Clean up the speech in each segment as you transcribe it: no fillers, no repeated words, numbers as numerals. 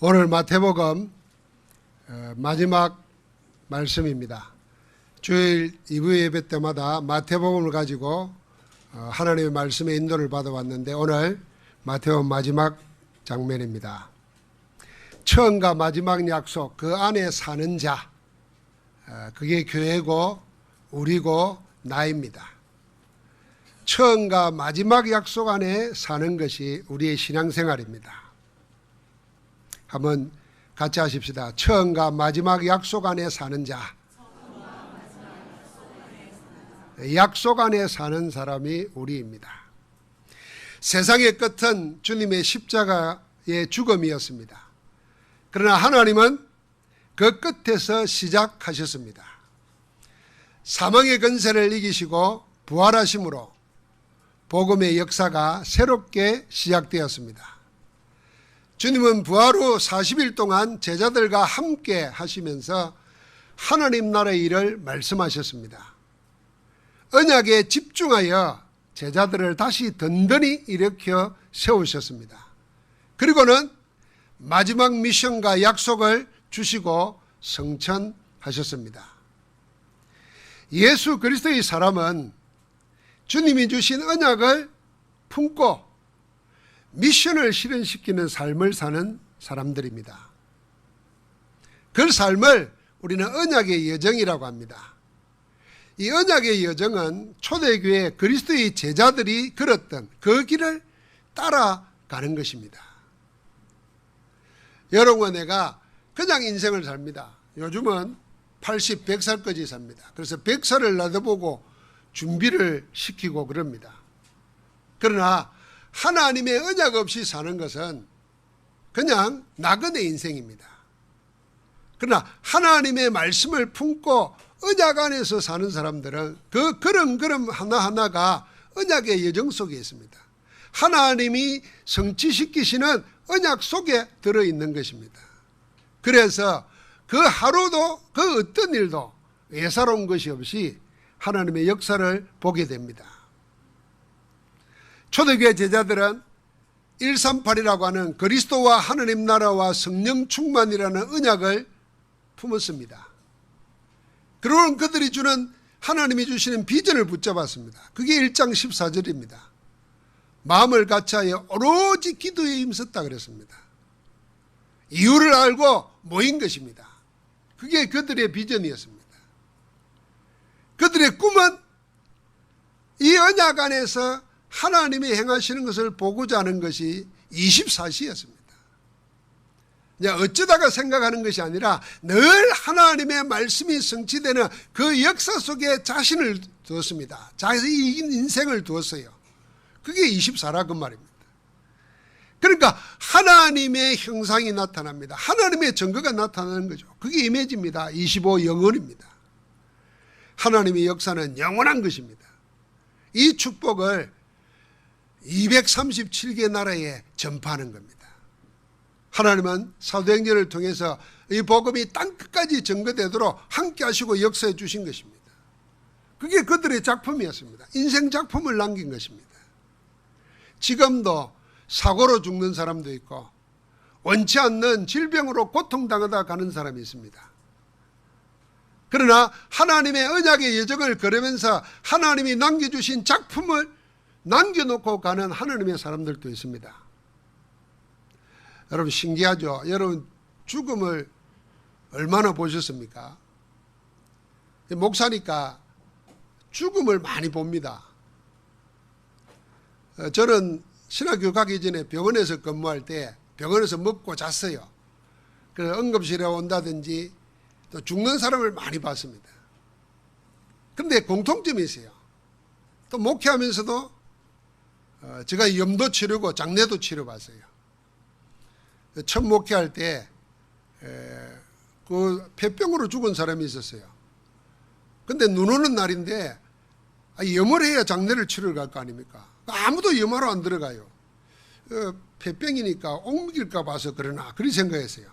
오늘 마태복음 마지막 말씀입니다. 주일 2부 예배 때마다 마태복음을 가지고 하나님의 말씀의 인도를 받아왔는데 오늘 마태복음 마지막 장면입니다. 처음과 마지막 약속, 그 안에 사는 자, 그게 교회고 우리고 나입니다. 처음과 마지막 약속 안에 사는 것이 우리의 신앙생활입니다. 한번 같이 하십시다. 처음과 마지막 약속 안에 사는 자. 약속 안에 사는 사람이 우리입니다. 세상의 끝은 주님의 십자가의 죽음이었습니다. 그러나 하나님은 그 끝에서 시작하셨습니다. 사망의 권세를 이기시고 부활하심으로 복음의 역사가 새롭게 시작되었습니다. 주님은 부활 후 40일 동안 제자들과 함께 하시면서 하나님 나라의 일을 말씀하셨습니다. 언약에 집중하여 제자들을 다시 든든히 일으켜 세우셨습니다. 그리고는 마지막 미션과 약속을 주시고 성천하셨습니다. 예수 그리스도의 사람은 주님이 주신 언약을 품고 미션을 실현시키는 삶을 사는 사람들입니다. 그 삶을 우리는 언약의 여정이라고 합니다. 이 언약의 여정은 초대교회 그리스도의 제자들이 걸었던 그 길을 따라가는 것입니다. 여러분과 내가 그냥 인생을 삽니다. 요즘은 80, 100살까지 삽니다. 그래서 100살을 놔둬보고 준비를 시키고 그럽니다. 그러나 하나님의 언약 없이 사는 것은 그냥 나그네 인생입니다. 그러나 하나님의 말씀을 품고 언약 안에서 사는 사람들은 그 걸음 하나하나가 언약의 여정 속에 있습니다. 하나님이 성취시키시는 언약 속에 들어있는 것입니다. 그래서 그 하루도 그 어떤 일도 예사로운 것이 없이 하나님의 역사를 보게 됩니다. 초대교회 제자들은 138이라고 하는 그리스도와 하나님 나라와 성령 충만이라는 언약을 품었습니다. 그러면 그들이 주는 하나님이 주시는 비전을 붙잡았습니다. 그게 1장 14절입니다. 마음을 같이하여 오로지 기도에 힘썼다 그랬습니다. 이유를 알고 모인 것입니다. 그게 그들의 비전이었습니다. 그들의 꿈은 이 언약 안에서 하나님이 행하시는 것을 보고자 하는 것이 24시였습니다. 어쩌다가 생각하는 것이 아니라 늘 하나님의 말씀이 성취되는 그 역사 속에 자신을 두었습니다. 자신의 인생을 두었어요. 그게 24라 그 말입니다. 그러니까 하나님의 형상이 나타납니다. 하나님의 증거가 나타나는 거죠. 그게 이미지입니다. 25 영원입니다. 하나님의 역사는 영원한 것입니다. 이 축복을 237개 나라에 전파하는 겁니다. 하나님은 사도행전을 통해서 이 복음이 땅끝까지 전거되도록 함께 하시고 역사해 주신 것입니다. 그게 그들의 작품이었습니다. 인생 작품을 남긴 것입니다. 지금도 사고로 죽는 사람도 있고 원치 않는 질병으로 고통당하다 가는 사람이 있습니다. 그러나 하나님의 언약의 여정을 걸으면서 하나님이 남겨주신 작품을 남겨놓고 가는 하나님의 사람들도 있습니다. 여러분 신기하죠? 여러분 죽음을 얼마나 보셨습니까? 목사니까 죽음을 많이 봅니다. 저는 신학교 가기 전에 병원에서 근무할 때 병원에서 먹고 잤어요. 그래서 응급실에 온다든지 또 죽는 사람을 많이 봤습니다. 그런데 공통점이 있어요. 또 목회하면서도 제가 염도 치르고 장례도 치러봤어요. 첫 목회할 때 그 폐병으로 죽은 사람이 있었어요. 근데 눈 오는 날인데 염을 해야 장례를 치러 갈 거 아닙니까? 아무도 염하러 안 들어가요. 폐병이니까 옮길까 봐서 그러나 그렇게 생각했어요.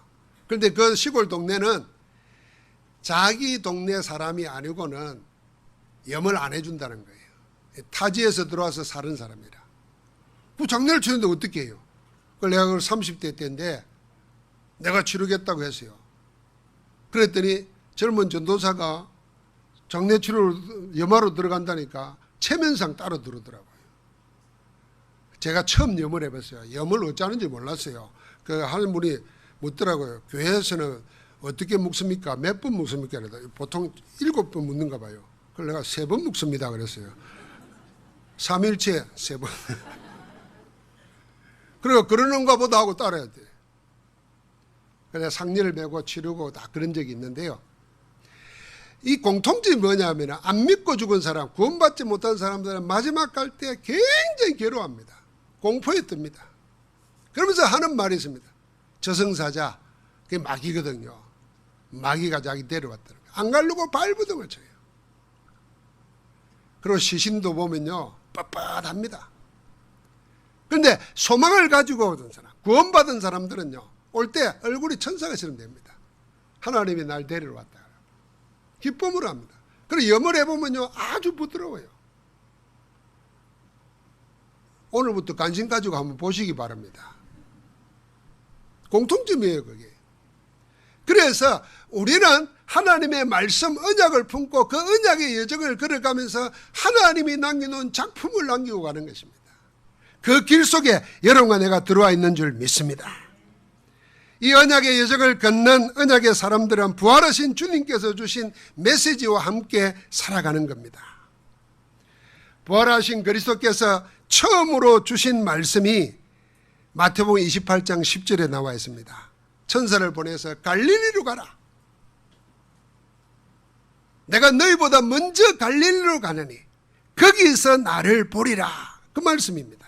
그런데 그 시골 동네는 자기 동네 사람이 아니고는 염을 안 해준다는 거예요. 타지에서 들어와서 사는 사람이라. 그 장례를 치는데 어떻게 해요? 그걸 내가 30대 때인데 내가 치르겠다고 했어요. 그랬더니 젊은 전도사가 장례 치료로 염화로 들어간다니까 체면상 따로 들어오더라고요. 제가 처음 염을 해봤어요. 염을 어쩌는지 몰랐어요. 그 하는 분이 묻더라고요. 교회에서는 어떻게 묵습니까? 몇 번 묵습니까? 보통 7번 묵는가 봐요. 그걸 내가 3번 묵습니다 그랬어요. 3일째 3번. 그리고 그러는가 보다 하고 따라야 돼. 그래서 상리를 메고 치르고 다 그런 적이 있는데요. 이 공통점이 뭐냐면 안 믿고 죽은 사람, 구원받지 못한 사람들은 마지막 갈 때 굉장히 괴로워합니다. 공포에 뜹니다. 그러면서 하는 말이 있습니다. 저승사자, 그게 마귀거든요. 마귀가 자기 데려왔다는 거예요. 안 가려고 발부둥을 쳐요. 그리고 시신도 보면요 뻣뻣합니다. 그런데 소망을 가지고 오던 사람, 구원받은 사람들은요 올 때 얼굴이 천사가처럼 됩니다. 하나님이 날 데리러 왔다. 기쁨으로 합니다. 그리고 염을 해보면요 아주 부드러워요. 오늘부터 관심 가지고 한번 보시기 바랍니다. 공통점이에요 그게. 그래서 우리는 하나님의 말씀 언약을 품고 그 언약의 여정을 걸어가면서 하나님이 남겨놓은 작품을 남기고 가는 것입니다. 그 길 속에 여러분과 내가 들어와 있는 줄 믿습니다. 이 언약의 여정을 걷는 언약의 사람들은 부활하신 주님께서 주신 메시지와 함께 살아가는 겁니다. 부활하신 그리스도께서 처음으로 주신 말씀이 마태복음 28장 10절에 나와 있습니다. 천사를 보내서 갈릴리로 가라. 내가 너희보다 먼저 갈릴리로 가느니 거기서 나를 보리라. 그 말씀입니다.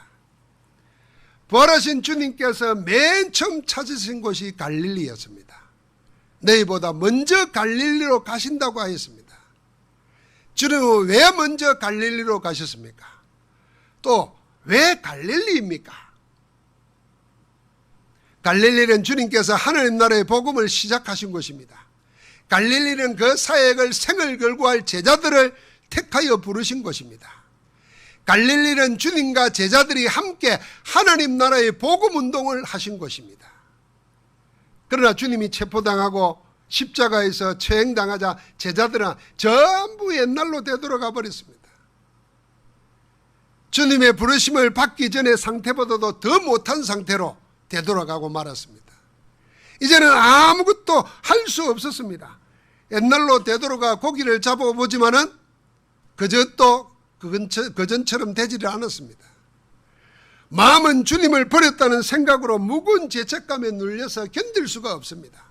부활하신 주님께서 맨 처음 찾으신 곳이 갈릴리였습니다. 너희보다 먼저 갈릴리로 가신다고 하였습니다. 주님은 왜 먼저 갈릴리로 가셨습니까? 또 왜 갈릴리입니까? 갈릴리는 주님께서 하나님 나라의 복음을 시작하신 곳입니다. 갈릴리는 그 사역을 생을 걸고 할 제자들을 택하여 부르신 곳입니다. 갈릴리는 주님과 제자들이 함께 하나님 나라의 복음 운동을 하신 곳입니다. 그러나 주님이 체포당하고 십자가에서 처형당하자 제자들은 전부 옛날로 되돌아가 버렸습니다. 주님의 부르심을 받기 전의 상태보다도 더 못한 상태로 되돌아가고 말았습니다. 이제는 아무것도 할 수 없었습니다. 옛날로 되돌아가 고기를 잡아보지만은 그전처럼 되지를 않았습니다. 마음은 주님을 버렸다는 생각으로 무거운 죄책감에 눌려서 견딜 수가 없습니다.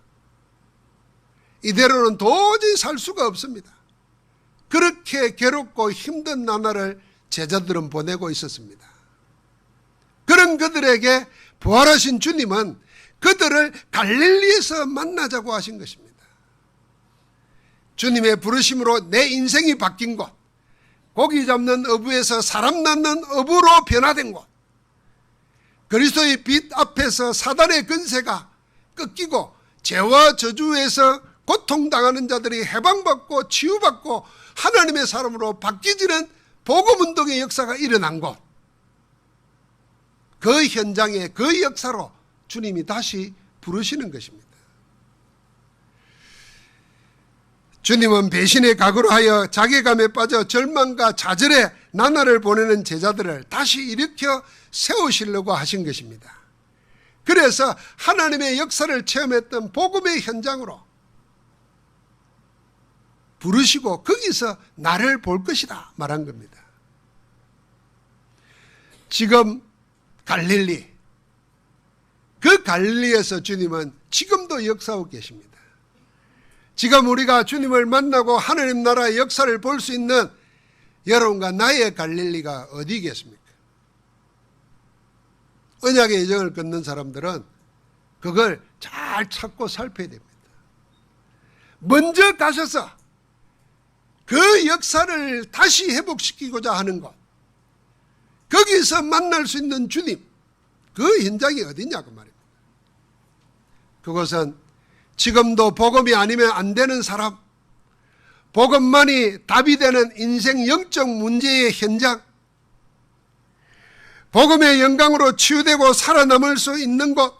이대로는 도저히 살 수가 없습니다. 그렇게 괴롭고 힘든 나날을 제자들은 보내고 있었습니다. 그런 그들에게 부활하신 주님은 그들을 갈릴리에서 만나자고 하신 것입니다. 주님의 부르심으로 내 인생이 바뀐 곳, 고기 잡는 어부에서 사람 낳는 어부로 변화된 곳, 그리스도의 빛 앞에서 사단의 근세가 꺾이고 죄와 저주에서 고통당하는 자들이 해방받고 치유받고 하나님의 사람으로 바뀌지는 복음운동의 역사가 일어난 곳, 그 현장에 그 역사로 주님이 다시 부르시는 것입니다. 주님은 배신의 각오로 하여 자괴감에 빠져 절망과 좌절의 나날을 보내는 제자들을 다시 일으켜 세우시려고 하신 것입니다. 그래서 하나님의 역사를 체험했던 복음의 현장으로 부르시고 거기서 나를 볼 것이다 말한 겁니다. 지금 갈릴리, 그 갈릴리에서 주님은 지금도 역사하고 계십니다. 지금 우리가 주님을 만나고 하나님 나라의 역사를 볼 수 있는 여러분과 나의 갈릴리가 어디겠습니까? 언약의 여정을 걷는 사람들은 그걸 잘 찾고 살펴야 됩니다. 먼저 가셔서 그 역사를 다시 회복시키고자 하는 것, 거기서 만날 수 있는 주님, 그 현장이 어디냐고 말입니다. 그것은 지금도 복음이 아니면 안 되는 사람, 복음만이 답이 되는 인생 영적 문제의 현장, 복음의 영광으로 치유되고 살아남을 수 있는 곳,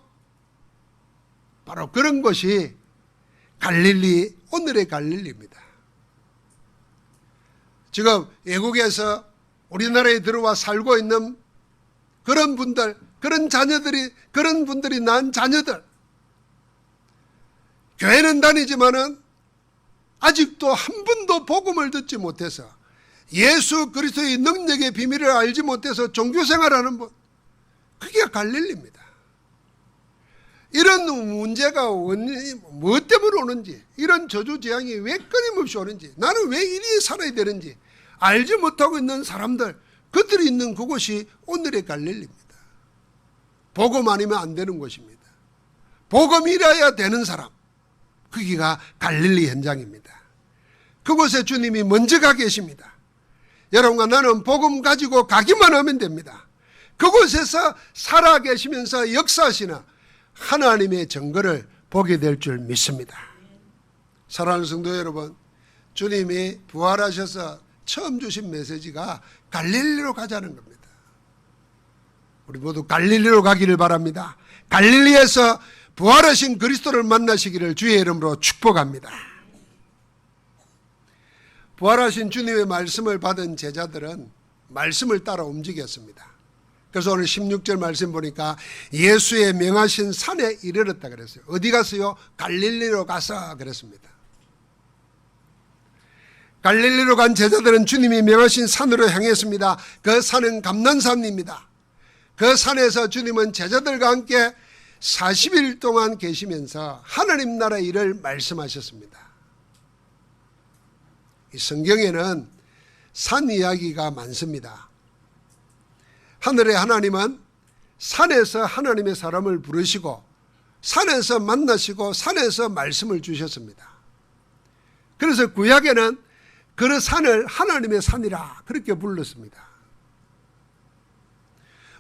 바로 그런 곳이 갈릴리, 오늘의 갈릴리입니다. 지금 외국에서 우리나라에 들어와 살고 있는 그런 분들, 그런 분들이 낳은 자녀들, 교회는 다니지만은 아직도 한 번도 복음을 듣지 못해서 예수 그리스도의 능력의 비밀을 알지 못해서 종교생활하는 분, 그게 갈릴리입니다. 이런 문제가 무엇 때문에 오는지, 이런 저주재앙이 왜 끊임없이 오는지, 나는 왜 이리 살아야 되는지 알지 못하고 있는 사람들, 그들이 있는 그곳이 오늘의 갈릴리입니다. 복음 아니면 안 되는 곳입니다. 복음이라야 되는 사람, 거기가 갈릴리 현장입니다. 그곳에 주님이 먼저 가 계십니다. 여러분과 나는 복음 가지고 가기만 하면 됩니다. 그곳에서 살아 계시면서 역사하시는 하나님의 증거를 보게 될 줄 믿습니다. 사랑하는 성도 여러분, 주님이 부활하셔서 처음 주신 메시지가 갈릴리로 가자는 겁니다. 우리 모두 갈릴리로 가기를 바랍니다. 갈릴리에서 부활하신 그리스도를 만나시기를 주의 이름으로 축복합니다. 부활하신 주님의 말씀을 받은 제자들은 말씀을 따라 움직였습니다. 그래서 오늘 16절 말씀 보니까 예수의 명하신 산에 이르렀다 그랬어요. 어디 갔어요? 갈릴리로 가서 그랬습니다. 갈릴리로 간 제자들은 주님이 명하신 산으로 향했습니다. 그 산은 감난산입니다. 그 산에서 주님은 제자들과 함께 40일 동안 계시면서 하나님 나라의 일을 말씀하셨습니다. 이 성경에는 산 이야기가 많습니다. 하늘의 하나님은 산에서 하나님의 사람을 부르시고 산에서 만나시고 산에서 말씀을 주셨습니다. 그래서 구약에는 그 산을 하나님의 산이라 그렇게 불렀습니다.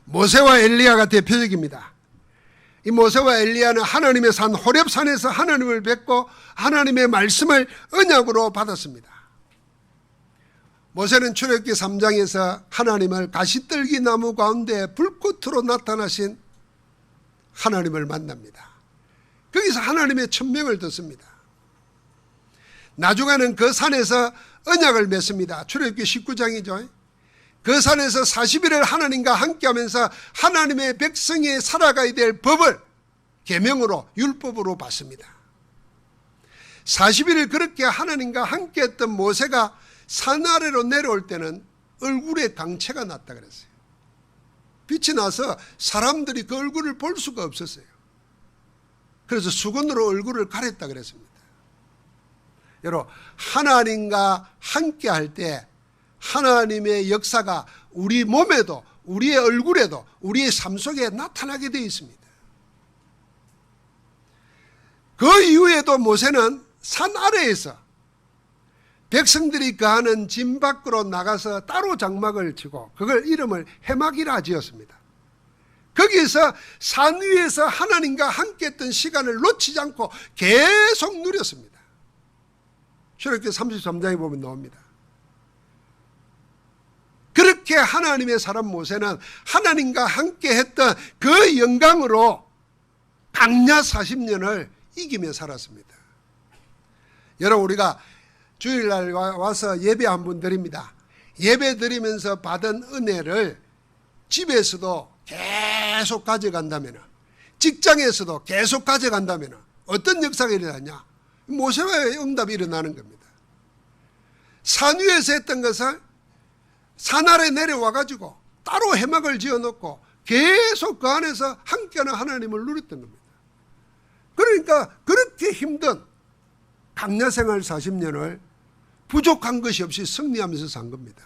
모세와 엘리야가 대표적입니다. 이 모세와 엘리야는 하나님의 산 호렙산에서 하나님을 뵙고 하나님의 말씀을 언약으로 받았습니다. 모세는 출애굽기 3장에서 하나님을 가시떨기 나무 가운데 불꽃으로 나타나신 하나님을 만납니다. 거기서 하나님의 천명을 듣습니다. 나중에는 그 산에서 언약을 맺습니다. 출애굽기 19장이죠. 그 산에서 40일을 하나님과 함께하면서 하나님의 백성이 살아가야 될 법을 계명으로 율법으로 받습니다. 40일을 그렇게 하나님과 함께했던 모세가 산 아래로 내려올 때는 얼굴에 광채가 났다 그랬어요. 빛이 나서 사람들이 그 얼굴을 볼 수가 없었어요. 그래서 수건으로 얼굴을 가렸다 그랬습니다. 여러분, 하나님과 함께 할 때 하나님의 역사가 우리 몸에도 우리의 얼굴에도 우리의 삶 속에 나타나게 되어 있습니다. 그 이후에도 모세는 산 아래에서 백성들이 거하는 진 밖으로 나가서 따로 장막을 치고 그걸 이름을 해막이라 지었습니다. 거기에서 산 위에서 하나님과 함께했던 시간을 놓치지 않고 계속 누렸습니다. 출애굽기 33장에 보면 나옵니다. 그렇게 하나님의 사람 모세는 하나님과 함께했던 그 영광으로 광야 40년을 이기며 살았습니다. 여러분, 우리가 주일날 와서 예배 한 번 드립니다. 예배 드리면서 받은 은혜를 집에서도 계속 가져간다면, 직장에서도 계속 가져간다면 어떤 역사가 일어나냐? 모세와의 응답이 일어나는 겁니다. 산 위에서 했던 것을 산 아래 내려와 가지고 따로 해막을 지어놓고 계속 그 안에서 함께하는 하나님을 누렸던 겁니다. 그러니까 그렇게 힘든 광야 생활 40년을 부족한 것이 없이 승리하면서 산 겁니다.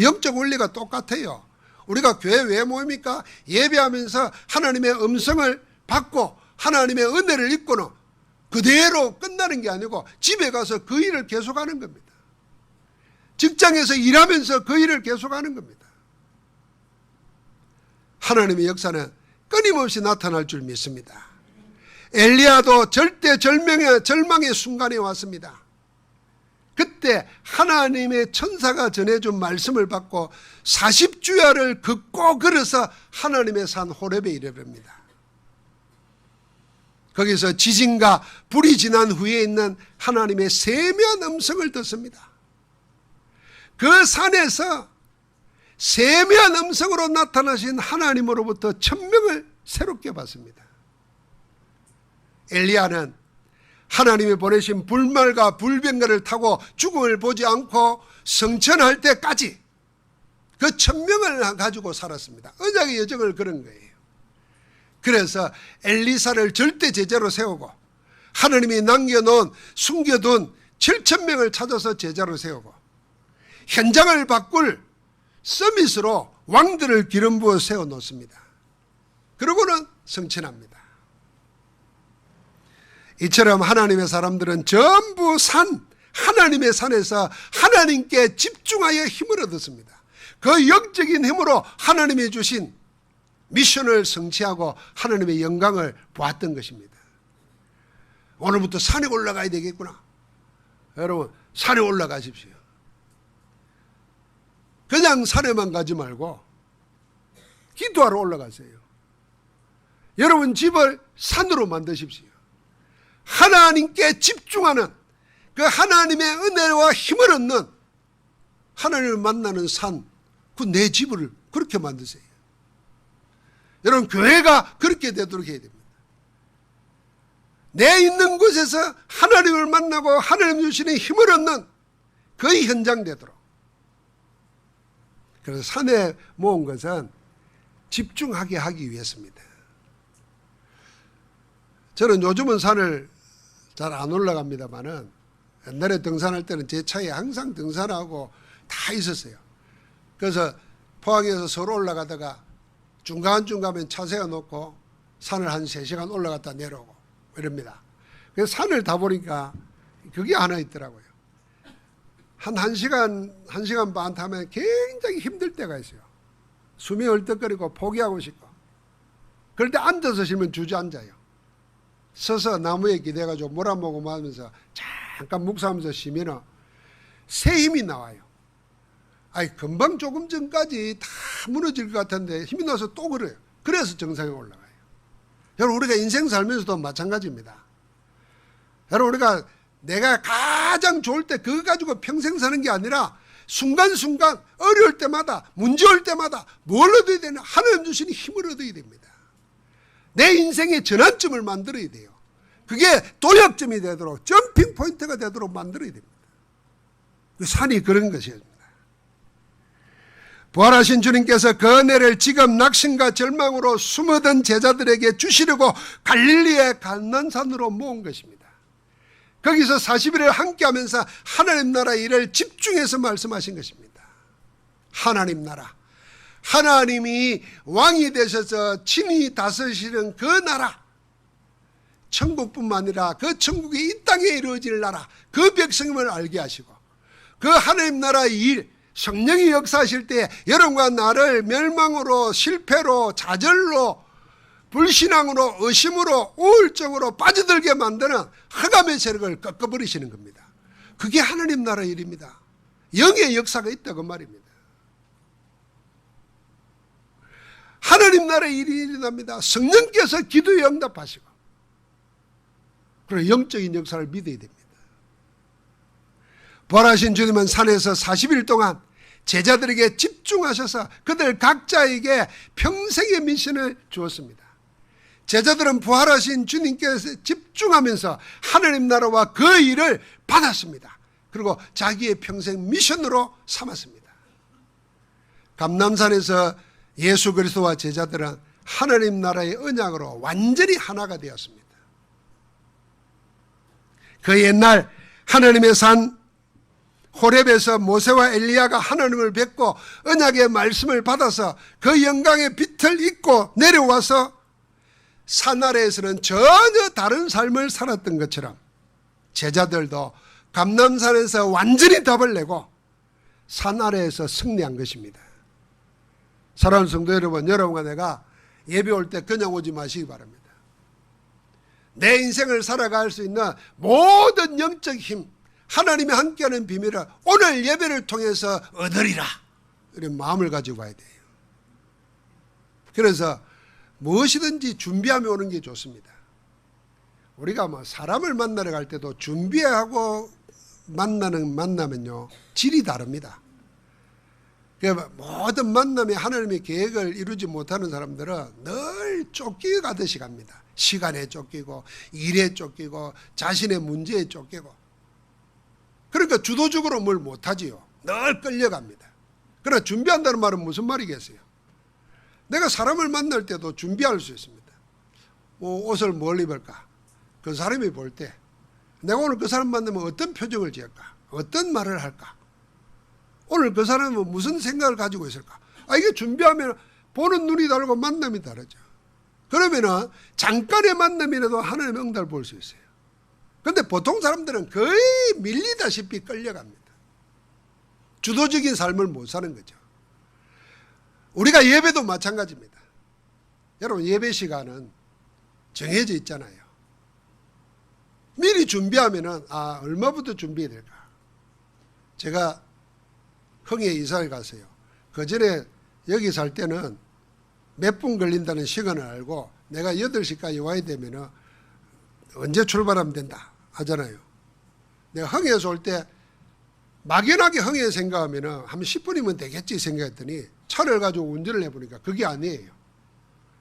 영적 원리가 똑같아요. 우리가 교회 왜 모입니까? 예배하면서 하나님의 음성을 받고 하나님의 은혜를 입고는 그대로 끝나는 게 아니고 집에 가서 그 일을 계속하는 겁니다. 직장에서 일하면서 그 일을 계속하는 겁니다. 하나님의 역사는 끊임없이 나타날 줄 믿습니다. 엘리야도 절망의 순간에 왔습니다. 그때 하나님의 천사가 전해준 말씀을 받고 40주야를 걷고 걸어서 하나님의 산 호렙에 이르릅니다. 거기서 지진과 불이 지난 후에 있는 하나님의 세미한 음성을 듣습니다. 그 산에서 세미한 음성으로 나타나신 하나님으로부터 천명을 새롭게 받습니다. 엘리야는 하나님이 보내신 불말과 불병거를 타고 죽음을 보지 않고 성천할 때까지 그 천명을 가지고 살았습니다. 언약의 여정을 걸은 거예요. 그래서 엘리사를 절대 제자로 세우고 하나님이 남겨놓은 숨겨둔 7,000명을 찾아서 제자로 세우고 현장을 바꿀 서밋으로 왕들을 기름 부어 세워놓습니다. 그러고는 성천합니다. 이처럼 하나님의 사람들은 전부 하나님의 산에서 하나님께 집중하여 힘을 얻었습니다. 그 영적인 힘으로 하나님이 주신 미션을 성취하고 하나님의 영광을 보았던 것입니다. 오늘부터 산에 올라가야 되겠구나. 여러분, 산에 올라가십시오. 그냥 산에만 가지 말고 기도하러 올라가세요. 여러분 집을 산으로 만드십시오. 하나님께 집중하는 그 하나님의 은혜와 힘을 얻는 하나님을 만나는 산, 그 내 집을 그렇게 만드세요. 여러분 교회가 그렇게 되도록 해야 됩니다. 내 있는 곳에서 하나님을 만나고 하나님 주시는 힘을 얻는 그 현장 되도록. 그래서 산에 모은 것은 집중하게 하기 위해서입니다. 저는 요즘은 산을 잘 안 올라갑니다만은 옛날에 등산할 때는 제 차에 항상 등산하고 다 있었어요. 그래서 포항에서 서울 올라가다가 중간중간에 차 세워놓고 산을 한 3시간 올라갔다 내려오고 이럽니다. 그래서 산을 다 보니까 그게 하나 있더라고요. 한 1시간 반 타면 굉장히 힘들 때가 있어요. 숨이 얼떡거리고 포기하고 싶고. 그럴 때 앉아서 쉬면 주저앉아요. 서서 나무에 기대가지고 몰아먹고 하면서 잠깐 묵상하면서 쉬면은 새 힘이 나와요. 아니 금방 조금 전까지 다 무너질 것 같은데 힘이 나서 또 그래요. 그래서 정상에 올라가요. 여러분 우리가 인생 살면서도 마찬가지입니다. 여러분 우리가 내가 가장 좋을 때 그거 가지고 평생 사는 게 아니라 순간순간 어려울 때마다 문제 올 때마다 뭘 얻어야 되나? 하나님 주시는 힘을 얻어야 됩니다. 내 인생의 전환점을 만들어야 돼요. 그게 도약점이 되도록 점핑 포인트가 되도록 만들어야 됩니다. 산이 그런 것입니다. 부활하신 주님께서 그 은혜를 지금 낙심과 절망으로 숨어든 제자들에게 주시려고 갈릴리의 감난산으로 모은 것입니다. 거기서 40일을 함께하면서 하나님 나라 일을 집중해서 말씀하신 것입니다. 하나님 나라, 하나님이 왕이 되셔서 친히 다스리시는 그 나라, 천국뿐만 아니라 그 천국이 이 땅에 이루어질 나라, 그 백성임을 알게 하시고 그 하나님 나라의 일, 성령이 역사하실 때 여러분과 나를 멸망으로, 실패로, 좌절로, 불신앙으로, 의심으로, 우울증으로 빠져들게 만드는 흑암의 세력을 꺾어버리시는 겁니다. 그게 하나님 나라의 일입니다. 영의 역사가 있다고 말입니다. 하나님 나라의 일이 일어납니다. 성령께서 기도에 응답하시고 그리고 영적인 역사를 믿어야 됩니다. 부활하신 주님은 산에서 40일 동안 제자들에게 집중하셔서 그들 각자에게 평생의 미션을 주었습니다. 제자들은 부활하신 주님께서 집중하면서 하나님 나라와 그 일을 받았습니다. 그리고 자기의 평생 미션으로 삼았습니다. 감람산에서 예수 그리스도와 제자들은 하나님 나라의 언약으로 완전히 하나가 되었습니다. 그 옛날 하나님의 산 호렙에서 모세와 엘리야가 하나님을 뵙고 언약의 말씀을 받아서 그 영광의 빛을 입고 내려와서 산 아래에서는 전혀 다른 삶을 살았던 것처럼 제자들도 감람산에서 완전히 답을 내고 산 아래에서 승리한 것입니다. 사랑하는 성도 여러분, 여러분과 내가 예배 올 때 그냥 오지 마시기 바랍니다. 내 인생을 살아갈 수 있는 모든 영적 힘, 하나님이 함께하는 비밀을 오늘 예배를 통해서 얻으리라, 이런 마음을 가지고 와야 돼요. 그래서 무엇이든지 준비하며 오는 게 좋습니다. 우리가 뭐 사람을 만나러 갈 때도 준비하고 만나는 만나면요 질이 다릅니다. 모든 만남에 하나님의 계획을 이루지 못하는 사람들은 늘 쫓겨가듯이 갑니다. 시간에 쫓기고 일에 쫓기고 자신의 문제에 쫓기고, 그러니까 주도적으로 뭘 못하지요. 늘 끌려갑니다. 그러나 준비한다는 말은 무슨 말이겠어요? 내가 사람을 만날 때도 준비할 수 있습니다. 옷을 뭘 입을까? 그 사람이 볼 때 내가 오늘 그 사람 만나면 어떤 표정을 지을까? 어떤 말을 할까? 오늘 그 사람은 무슨 생각을 가지고 있을까? 이게 준비하면 보는 눈이 다르고 만남이 다르죠. 그러면은 잠깐의 만남이라도 하나님의 응답을 볼 수 있어요. 그런데 보통 사람들은 거의 밀리다시피 끌려갑니다. 주도적인 삶을 못 사는 거죠. 우리가 예배도 마찬가지입니다. 여러분, 예배 시간은 정해져 있잖아요. 미리 준비하면은 얼마부터 준비해야 될까? 제가 흥에 이사를 갔어요. 그 전에 여기 살 때는 몇 분 걸린다는 시간을 알고 내가 8시까지 와야 되면은 언제 출발하면 된다 하잖아요. 내가 흥에서 올 때 막연하게 흥에 생각하면은 한 10분이면 되겠지 생각했더니 차를 가지고 운전을 해보니까 그게 아니에요.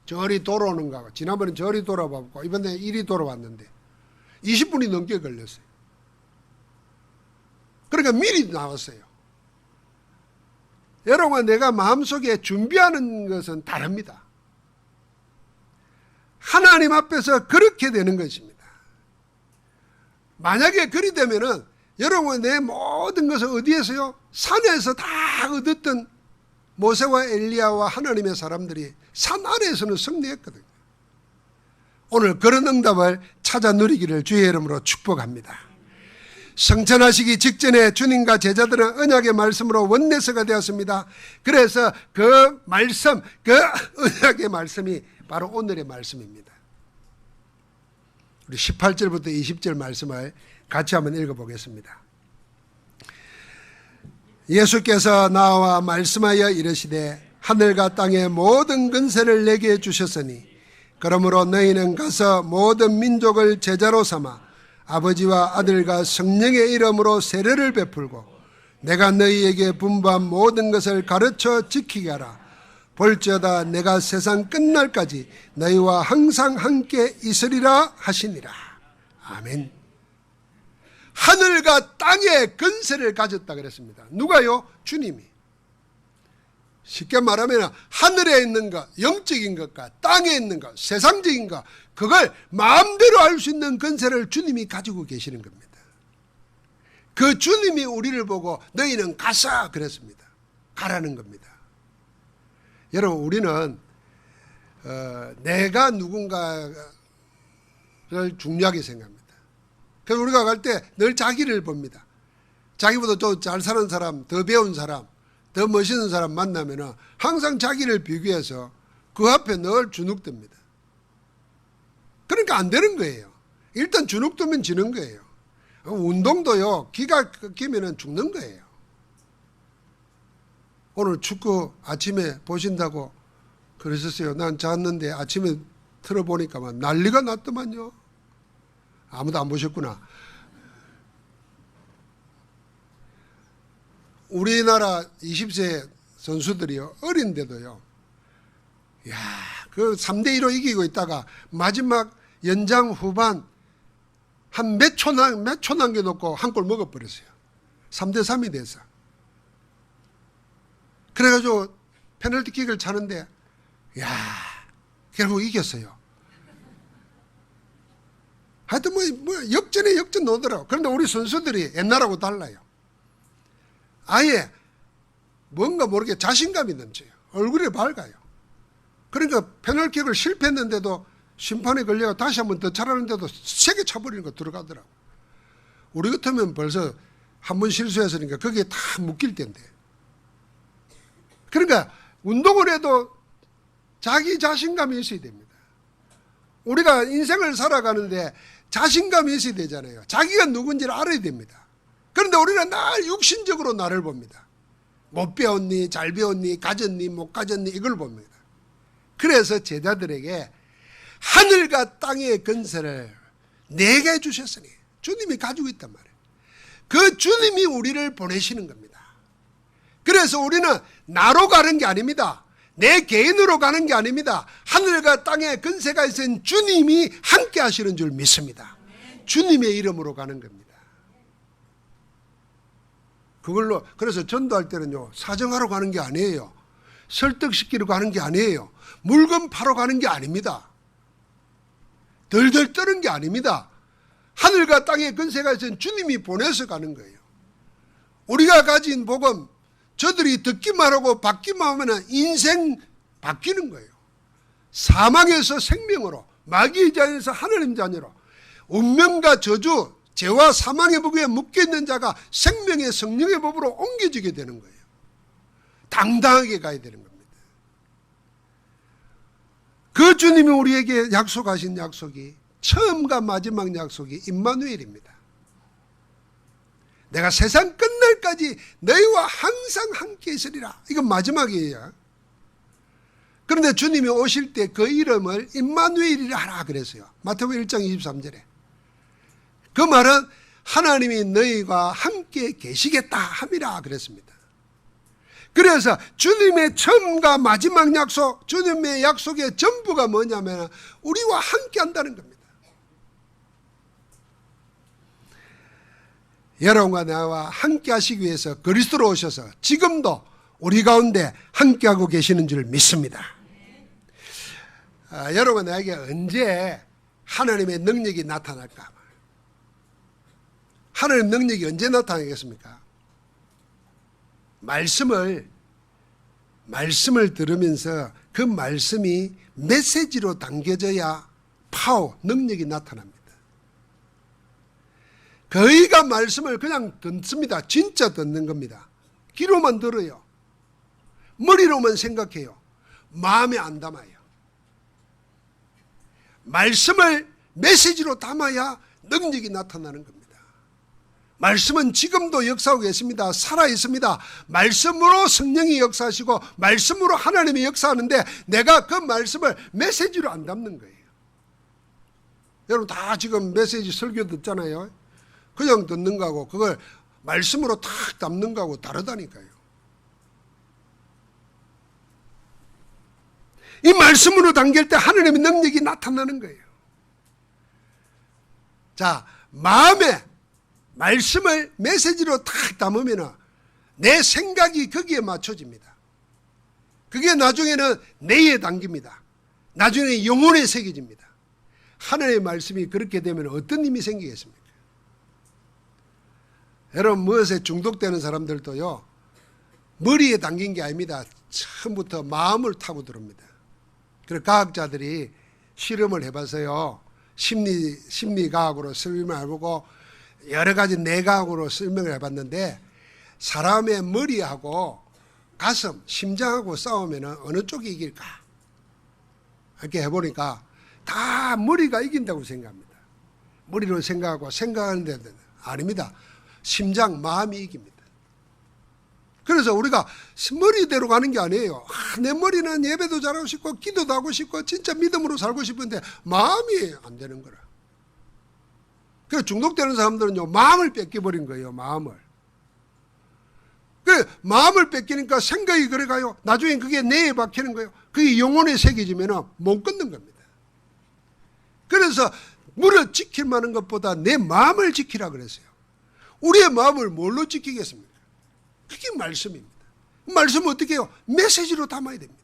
저리 돌아오는가. 지난번에 저리 돌아봤고 이번에 이리 돌아왔는데 20분이 넘게 걸렸어요. 그러니까 미리 나왔어요. 여러분, 내가 마음속에 준비하는 것은 다릅니다. 하나님 앞에서 그렇게 되는 것입니다. 만약에 그리 되면은 여러분, 내 모든 것을 어디에서요? 산에서 다 얻었던 모세와 엘리야와 하나님의 사람들이 산 아래에서는 승리했거든요. 오늘 그런 응답을 찾아 누리기를 주의 이름으로 축복합니다. 성천하시기 직전에 주님과 제자들은 언약의 말씀으로 원내서가 되었습니다. 그래서 그 말씀, 그 언약의 말씀이 바로 오늘의 말씀입니다. 우리 18절부터 20절 말씀을 같이 한번 읽어보겠습니다. 예수께서 나와 말씀하여 이르시되 하늘과 땅의 모든 근세를 내게 주셨으니 그러므로 너희는 가서 모든 민족을 제자로 삼아 아버지와 아들과 성령의 이름으로 세례를 베풀고 내가 너희에게 분부한 모든 것을 가르쳐 지키게 하라. 볼지어다 내가 세상 끝날까지 너희와 항상 함께 있으리라 하시니라. 아멘. 하늘과 땅의 근세를 가졌다 그랬습니다. 누가요? 주님이. 쉽게 말하면 하늘에 있는 것, 영적인 것과 땅에 있는 것, 세상적인 것, 그걸 마음대로 알 수 있는 근세를 주님이 가지고 계시는 겁니다. 그 주님이 우리를 보고 너희는 가서 그랬습니다. 가라는 겁니다. 여러분, 우리는 내가 누군가를 중요하게 생각합니다. 그래서 우리가 갈 때 늘 자기를 봅니다. 자기보다 더 잘 사는 사람, 더 배운 사람, 더 멋있는 사람 만나면 항상 자기를 비교해서 그 앞에 늘 주눅듭니다. 그러니까 안 되는 거예요. 일단 주눅들면 지는 거예요. 운동도요, 기가 끊기면 죽는 거예요. 오늘 축구 아침에 보신다고 그러셨어요. 난 잤는데 아침에 틀어보니까 난리가 났더만요. 아무도 안 보셨구나. 우리나라 20세 선수들이요, 어린데도요, 야, 그 3대2로 이기고 있다가 마지막 연장 후반 한 몇 초 남겨놓고 한 골 먹어버렸어요. 3대3이 돼서. 그래가지고 페널티킥을 차는데, 야, 결국 이겼어요. 하여튼 역전에 역전 넣더라고. 그런데 우리 선수들이 옛날하고 달라요. 아예 뭔가 모르게 자신감이 넘쳐요. 얼굴이 밝아요. 그러니까 페널티킥을 실패했는데도 심판에 걸려가 다시 한번 더 차라는데도 세게 차버리는 거 들어가더라고. 우리 같으면 벌써 한 번 실수했으니까 그게 다 묶일 텐데. 그러니까 운동을 해도 자기 자신감이 있어야 됩니다. 우리가 인생을 살아가는데 자신감이 있어야 되잖아요. 자기가 누군지를 알아야 됩니다. 그런데 우리는 늘 육신적으로 나를 봅니다. 못 배웠니, 잘 배웠니, 가졌니, 못 가졌니, 이걸 봅니다. 그래서 제자들에게 하늘과 땅의 근세를 내게 주셨으니 주님이 가지고 있단 말이에요. 그 주님이 우리를 보내시는 겁니다. 그래서 우리는 나로 가는 게 아닙니다. 내 개인으로 가는 게 아닙니다. 하늘과 땅에 근세가 있으신 주님이 함께 하시는 줄 믿습니다. 주님의 이름으로 가는 겁니다. 그걸로 그래서 전도할 때는요, 사정하러 가는 게 아니에요. 설득시키러 가는 게 아니에요. 물건 파러 가는 게 아닙니다. 덜덜 떠는 게 아닙니다. 하늘과 땅에 근세가 있으신 주님이 보내서 가는 거예요. 우리가 가진 복음, 저들이 듣기만 하고 받기만 하면 인생 바뀌는 거예요. 사망에서 생명으로, 마귀의 자녀에서 하나님 자녀로, 운명과 저주, 죄와 사망의 법에 묶여있는 자가 생명의 성령의 법으로 옮겨지게 되는 거예요. 당당하게 가야 되는 겁니다. 그 주님이 우리에게 약속하신 약속이, 처음과 마지막 약속이 임마누엘입니다. 내가 세상 끝날까지 너희와 항상 함께 있으리라. 이건 마지막이에요. 그런데 주님이 오실 때 그 이름을 임마누엘이라 하라 그랬어요. 마태복음 1장 23절에. 그 말은 하나님이 너희와 함께 계시겠다 함이라 그랬습니다. 그래서 주님의 처음과 마지막 약속, 주님의 약속의 전부가 뭐냐면 우리와 함께 한다는 겁니다. 여러분과 나와 함께 하시기 위해서 그리스도로 오셔서 지금도 우리 가운데 함께하고 계시는 줄 믿습니다. 여러분, 나에게 언제 하나님의 능력이 나타날까? 하나님의 능력이 언제 나타나겠습니까? 말씀을 들으면서 그 말씀이 메시지로 담겨져야 파워, 능력이 나타납니다. 거의가 말씀을 그냥 듣습니다. 진짜 듣는 겁니다. 귀로만 들어요. 머리로만 생각해요. 마음에 안 담아요. 말씀을 메시지로 담아야 능력이 나타나는 겁니다. 말씀은 지금도 역사하고 계십니다. 살아있습니다. 말씀으로 성령이 역사하시고 말씀으로 하나님이 역사하는데 내가 그 말씀을 메시지로 안 담는 거예요. 여러분 다 지금 메시지 설교 듣잖아요. 그냥 듣는 거하고 그걸 말씀으로 탁 담는 거하고 다르다니까요. 이 말씀으로 담길 때 하나님의 능력이 나타나는 거예요. 자, 마음에 말씀을 메시지로 탁 담으면 내 생각이 거기에 맞춰집니다. 그게 나중에는 뇌에 담깁니다. 나중에 영혼에 새겨집니다. 하나님의 말씀이 그렇게 되면 어떤 힘이 생기겠습니까? 여러분, 무엇에 중독되는 사람들도요, 머리에 담긴 게 아닙니다. 처음부터 마음을 타고 들어옵니다. 그래서 과학자들이 실험을 해봐서요, 심리과학으로 설명을 해보고 여러 가지 뇌과학으로 설명을 해봤는데 사람의 머리하고 가슴, 심장하고 싸우면 어느 쪽이 이길까? 이렇게 해보니까 다 머리가 이긴다고 생각합니다. 머리로 생각하고 생각하는데 아닙니다. 심장, 마음이 이깁니다. 그래서 우리가 머리대로 가는 게 아니에요. 내 머리는 예배도 잘하고 싶고 기도도 하고 싶고 진짜 믿음으로 살고 싶은데 마음이 안 되는 거라. 그래서 중독되는 사람들은요, 마음을 뺏겨버린 거예요. 마음을. 그 마음을 뺏기니까 생각이 그래가요. 나중에 그게 뇌에 박히는 거예요. 그게 영혼에 새겨지면 못 끊는 겁니다. 그래서 무릇 지킬 만한 것보다 내 마음을 지키라 그랬어요. 우리의 마음을 뭘로 지키겠습니까? 그게 말씀입니다. 말씀은 어떻게 해요? 메시지로 담아야 됩니다.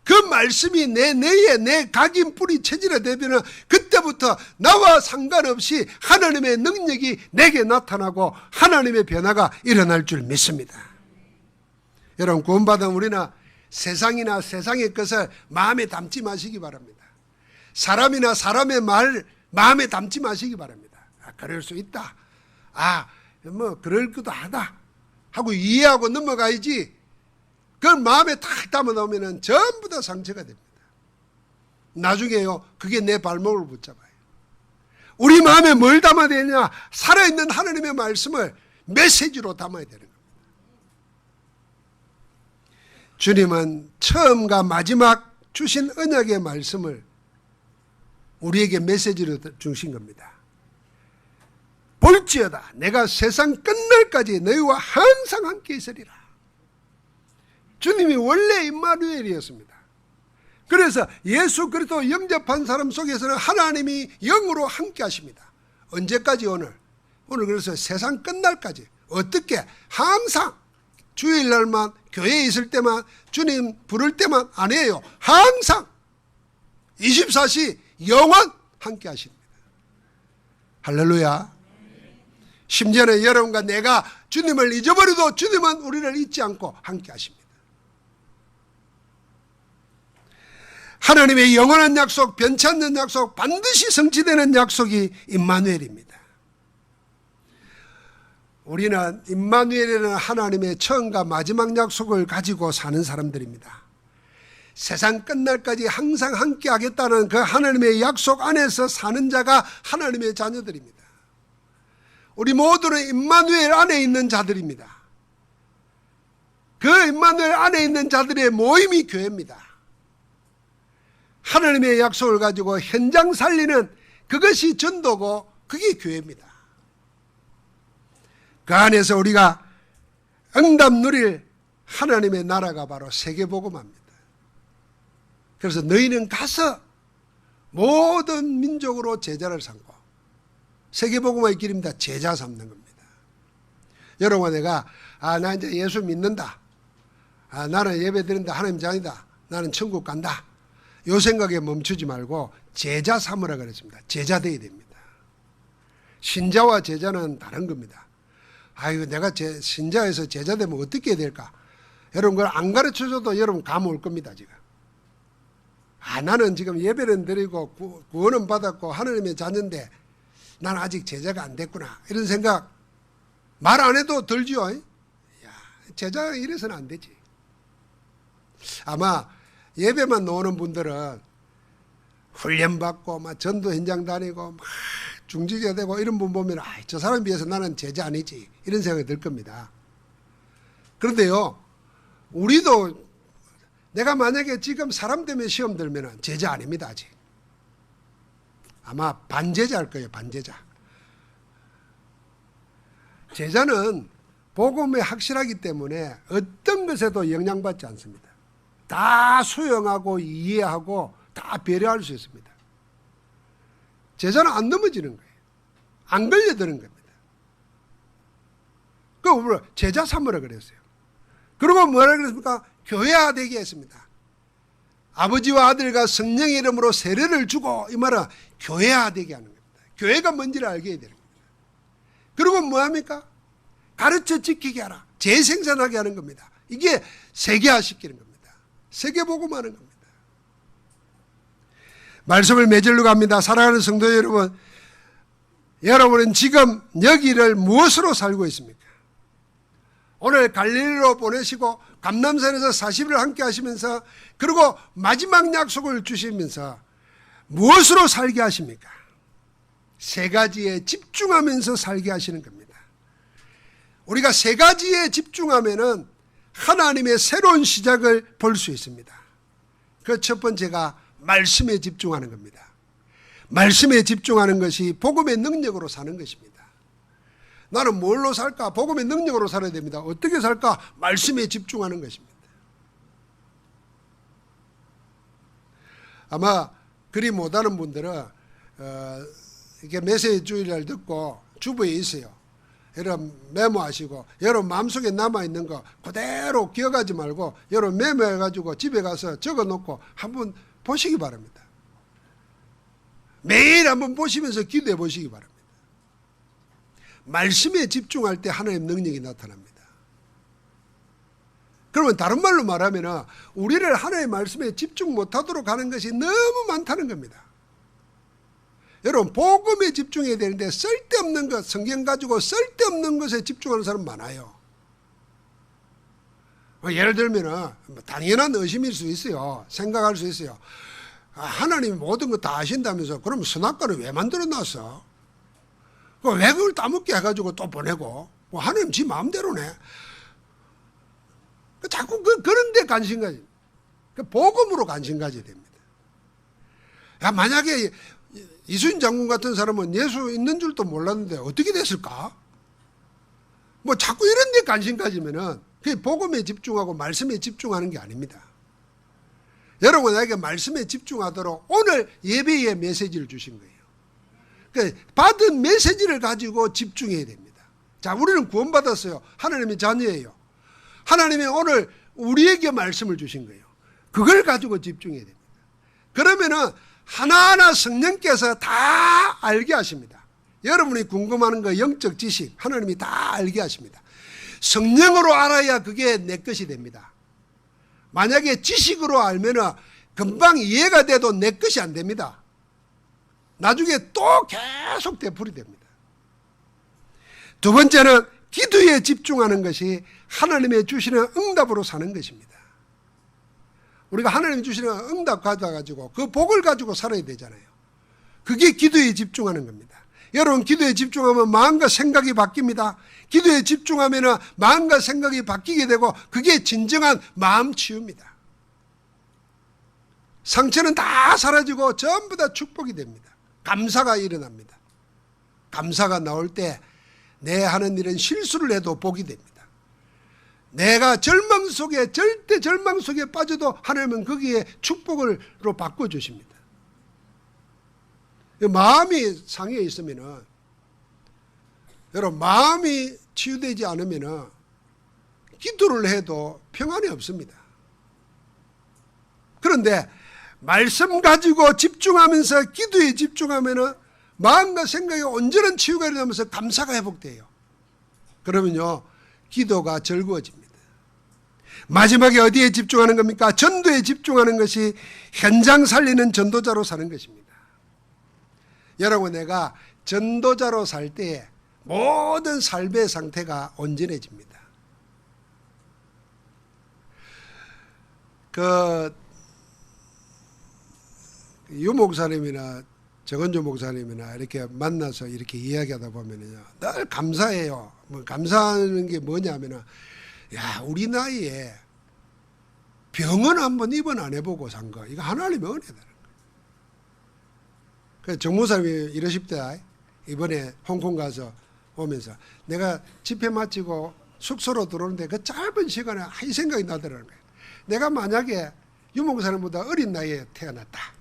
그 말씀이 내 뇌에 내 각인 뿌리 체질에 되면 그때부터 나와 상관없이 하나님의 능력이 내게 나타나고 하나님의 변화가 일어날 줄 믿습니다. 여러분, 구원받은 우리는 세상이나 세상의 것을 마음에 담지 마시기 바랍니다. 사람이나 사람의 말 마음에 담지 마시기 바랍니다. 그럴 수 있다. 그럴 것도 하다 하고 이해하고 넘어가야지. 그걸 마음에 탁 담아 놓으면 전부 다 상처가 됩니다. 나중에요, 그게 내 발목을 붙잡아요. 우리 마음에 뭘 담아야 되냐? 살아있는 하나님의 말씀을 메시지로 담아야 되는 겁니다. 주님은 처음과 마지막 주신 언약의 말씀을 우리에게 메시지를 주신 겁니다. 볼지어다 내가 세상 끝날까지 너희와 항상 함께 있으리라. 주님이 원래 임마누엘이었습니다. 그래서 예수 그리스도 영접한 사람 속에서는 하나님이 영으로 함께 하십니다. 언제까지? 오늘 그래서 세상 끝날까지. 어떻게? 항상 주일날만 교회에 있을 때만 주님 부를 때만 아니에요. 항상 24시 영원 함께 하십니다. 할렐루야. 심지어는 여러분과 내가 주님을 잊어버려도 주님은 우리를 잊지 않고 함께 하십니다. 하나님의 영원한 약속, 변치 않는 약속, 반드시 성취되는 약속이 임마누엘입니다. 우리는 임마누엘이라는 하나님의 처음과 마지막 약속을 가지고 사는 사람들입니다. 세상 끝날까지 항상 함께 하겠다는 그 하나님의 약속 안에서 사는 자가 하나님의 자녀들입니다. 우리 모두는 임마누엘 안에 있는 자들입니다. 그 임마누엘 안에 있는 자들의 모임이 교회입니다. 하나님의 약속을 가지고 현장 살리는 그것이 전도고 그게 교회입니다. 그 안에서 우리가 응답 누릴 하나님의 나라가 바로 세계복음화입니다. 그래서 너희는 가서 모든 민족으로 제자를 삼고, 세계복음화의 길입니다. 제자 삼는 겁니다. 여러분, 내가 나 이제 예수 믿는다, 나는 예배드린다, 하나님 자녀다, 나는 천국 간다, 이 생각에 멈추지 말고 제자 삼으라 그랬습니다. 제자 되어야 됩니다. 신자와 제자는 다른 겁니다. 아이고, 내가 신자에서 제자 되면 어떻게 해야 될까? 여러분, 그걸 안 가르쳐줘도 여러분 감 올 겁니다. 지금 나는 지금 예배는 드리고 구원은 받았고 하나님의 자녀인데 난 아직 제자가 안 됐구나, 이런 생각 말 안 해도 들죠. 제자가 이래서는 안 되지. 아마 예배만 나오는 분들은 훈련받고 막 전도 현장 다니고 막 중직자 되고 이런 분 보면 저 사람에 비해서 나는 제자 아니지, 이런 생각이 들 겁니다. 그런데요, 우리도 내가 만약에 지금 사람 때문에 시험 들면 제자 아닙니다. 아직 아마 반제자일 거예요. 반제자. 제자는 복음에 확실하기 때문에 어떤 것에도 영향받지 않습니다. 다 수용하고 이해하고 다 배려할 수 있습니다. 제자는 안 넘어지는 거예요. 안 걸려드는 겁니다. 그 제자 삼으라 그랬어요. 그리고 뭐라 그랬습니까? 교회화 되게 했습니다. 아버지와 아들과 성령의 이름으로 세례를 주고, 이 말은 교회화 되게 하는 겁니다. 교회가 뭔지를 알게 해야 되는 겁니다. 그리고 뭐합니까? 가르쳐 지키게 하라, 재생산하게 하는 겁니다. 이게 세계화시키는 겁니다. 세계복음하는 겁니다. 말씀을 맺으러 갑니다. 사랑하는 성도 여러분, 여러분은 지금 여기를 무엇으로 살고 있습니까? 오늘 갈릴리로 보내시고 감람산에서 40일 함께 하시면서, 그리고 마지막 약속을 주시면서 무엇으로 살게 하십니까? 세 가지에 집중하면서 살게 하시는 겁니다. 우리가 세 가지에 집중하면은 하나님의 새로운 시작을 볼 수 있습니다. 그 첫 번째가 말씀에 집중하는 겁니다. 말씀에 집중하는 것이 복음의 능력으로 사는 것입니다. 나는 뭘로 살까? 복음의 능력으로 살아야 됩니다. 어떻게 살까? 말씀에 집중하는 것입니다. 아마 그리 못하는 분들은 이렇게 메시지 주일날 듣고 주부에 있어요. 여러분 메모하시고, 여러분 마음속에 남아있는 거 그대로 기억하지 말고 여러분 메모해가지고 집에 가서 적어놓고 한번 보시기 바랍니다. 매일 한번 보시면서 기도해 보시기 바랍니다. 말씀에 집중할 때 하나님의 능력이 나타납니다. 그러면 다른 말로 말하면 우리를 하나님의 말씀에 집중 못하도록 하는 것이 너무 많다는 겁니다. 여러분, 복음에 집중해야 되는데 쓸데없는 것, 성경 가지고 쓸데없는 것에 집중하는 사람 많아요. 예를 들면 당연한 의심일 수 있어요. 생각할 수 있어요. 하나님이 모든 거 다 아신다면서 그럼 선악과를 왜 만들어놨어? 왜 그걸 따먹게 해가지고 또 보내고, 하나님 지 마음대로네. 자꾸 그런 데 관심 가지. 복음으로 관심 가져야 됩니다. 만약에 이순신 장군 같은 사람은 예수 있는 줄도 몰랐는데 어떻게 됐을까? 뭐 자꾸 이런 데 관심 가지면은 그게 복음에 집중하고 말씀에 집중하는 게 아닙니다. 여러분, 나에게 말씀에 집중하도록 오늘 예배의 메시지를 주신 거예요. 그러니까 받은 메시지를 가지고 집중해야 됩니다. 자, 우리는 구원받았어요. 하나님의 자녀예요. 하나님이 오늘 우리에게 말씀을 주신 거예요. 그걸 가지고 집중해야 됩니다. 그러면은 하나하나 성령께서 다 알게 하십니다. 여러분이 궁금한 거 영적 지식 하나님이 다 알게 하십니다. 성령으로 알아야 그게 내 것이 됩니다. 만약에 지식으로 알면은 금방 이해가 돼도 내 것이 안 됩니다. 나중에 또 계속 되풀이 됩니다. 두 번째는 기도에 집중하는 것이 하나님의 주시는 응답으로 사는 것입니다. 우리가 하나님이 주시는 응답 가져가지고 그 복을 가지고 살아야 되잖아요. 그게 기도에 집중하는 겁니다. 여러분, 기도에 집중하면 마음과 생각이 바뀝니다. 기도에 집중하면 마음과 생각이 바뀌게 되고 그게 진정한 마음 치유입니다. 상처는 다 사라지고 전부 다 축복이 됩니다. 감사가 일어납니다. 감사가 나올 때 내 하는 일은 실수를 해도 복이 됩니다. 내가 절망 속에, 절대 절망 속에 빠져도 하나님은 거기에 축복으로 바꿔주십니다. 마음이 상해 있으면은, 여러분, 마음이 치유되지 않으면은 기도를 해도 평안이 없습니다. 그런데 말씀 가지고 집중하면서 기도에 집중하면은 마음과 생각에 온전한 치유가 일어나면서 감사가 회복돼요. 그러면요, 기도가 즐거워집니다. 마지막에 어디에 집중하는 겁니까? 전도에 집중하는 것이 현장 살리는 전도자로 사는 것입니다. 여러분, 내가 전도자로 살 때 모든 삶의 상태가 온전해집니다. 유 목사님이나 정은조 목사님이나 이렇게 만나서 이렇게 이야기하다 보면요, 늘 감사해요. 뭐 감사하는 게 뭐냐면은, 야, 우리 나이에 병은 한번 입원 안 해보고 산 거, 이거 하나님의 은혜다는 거예요. 그래서 정 목사님이 이러십니다. 이번에 홍콩 가서 오면서 내가 집회 마치고 숙소로 들어오는데 그 짧은 시간에 이 생각이 나더라는 거예요. 내가 만약에 유 목사님보다 어린 나이에 태어났다.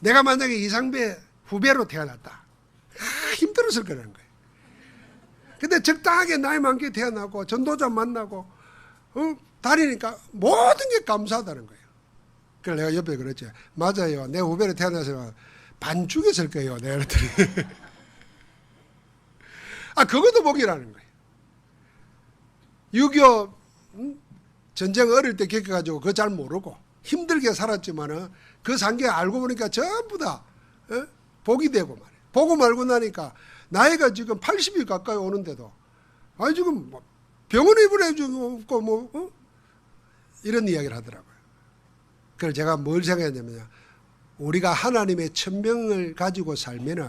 내가 만약에 이상배 후배로 태어났다. 힘들었을 거라는 거예요. 근데 적당하게 나이 많게 태어나고 전도자 만나고 다니니까 모든 게 감사하다는 거예요. 그래서 내가 옆에 그랬지. 맞아요. 내 후배로 태어나서 반 죽였을 거예요. 내가 그랬더니. 그것도 복이라는 거예요. 6.25 전쟁 어릴 때 겪어가지고 그거 잘 모르고 힘들게 살았지만은 그 상계 알고 보니까 전부 다 복이 되고 말이에요. 보고 말고 나니까 나이가 지금 80이 가까이 오는데도 지금 뭐 병원 입원해주고 없고 이런 이야기를 하더라고요. 그래서 제가 뭘 생각했냐면요, 우리가 하나님의 천명을 가지고 살면은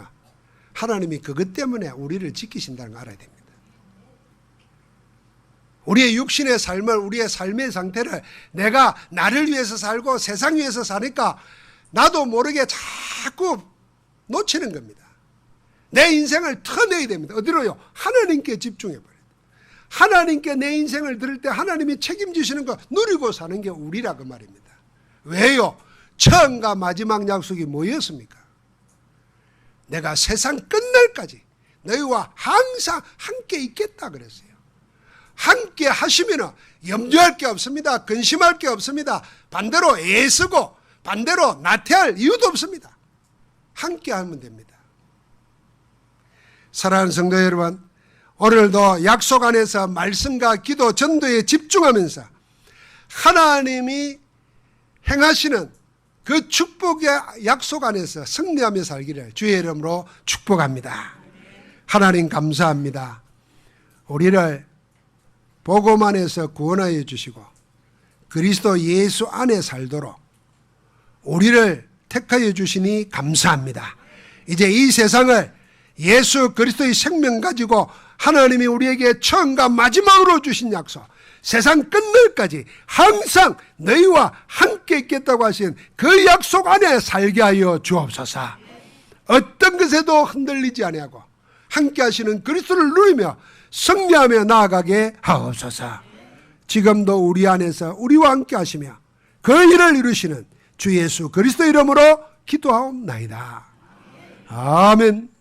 하나님이 그것 때문에 우리를 지키신다는 걸 알아야 됩니다. 우리의 육신의 삶을, 우리의 삶의 상태를 내가 나를 위해서 살고 세상 위해서 사니까 나도 모르게 자꾸 놓치는 겁니다. 내 인생을 터내야 됩니다. 어디로요? 하나님께 집중해버려요. 하나님께 내 인생을 드릴 때 하나님이 책임지시는 거 누리고 사는 게 우리라 그 말입니다. 왜요? 처음과 마지막 약속이 뭐였습니까? 내가 세상 끝날까지 너희와 항상 함께 있겠다 그랬어요. 함께 하시면 염려할 게 없습니다. 근심할 게 없습니다. 반대로 애쓰고 반대로 나태할 이유도 없습니다. 함께 하면 됩니다. 사랑하는 성도 여러분, 오늘도 약속 안에서 말씀과 기도, 전도에 집중하면서 하나님이 행하시는 그 축복의 약속 안에서 승리하며 살기를 주의 이름으로 축복합니다. 하나님 감사합니다. 우리를 복음 안에서 구원하여 주시고 그리스도 예수 안에 살도록 우리를 택하여 주시니 감사합니다. 이제 이 세상을 예수 그리스도의 생명 가지고 하나님이 우리에게 처음과 마지막으로 주신 약속, 세상 끝날까지 항상 너희와 함께 있겠다고 하신 그 약속 안에 살게 하여 주옵소서. 어떤 것에도 흔들리지 아니하고 함께 하시는 그리스도를 누리며 승리하며 나아가게 하옵소서. 지금도 우리 안에서 우리와 함께 하시며 그 일을 이루시는 주 예수 그리스도 이름으로 기도하옵나이다. 아멘.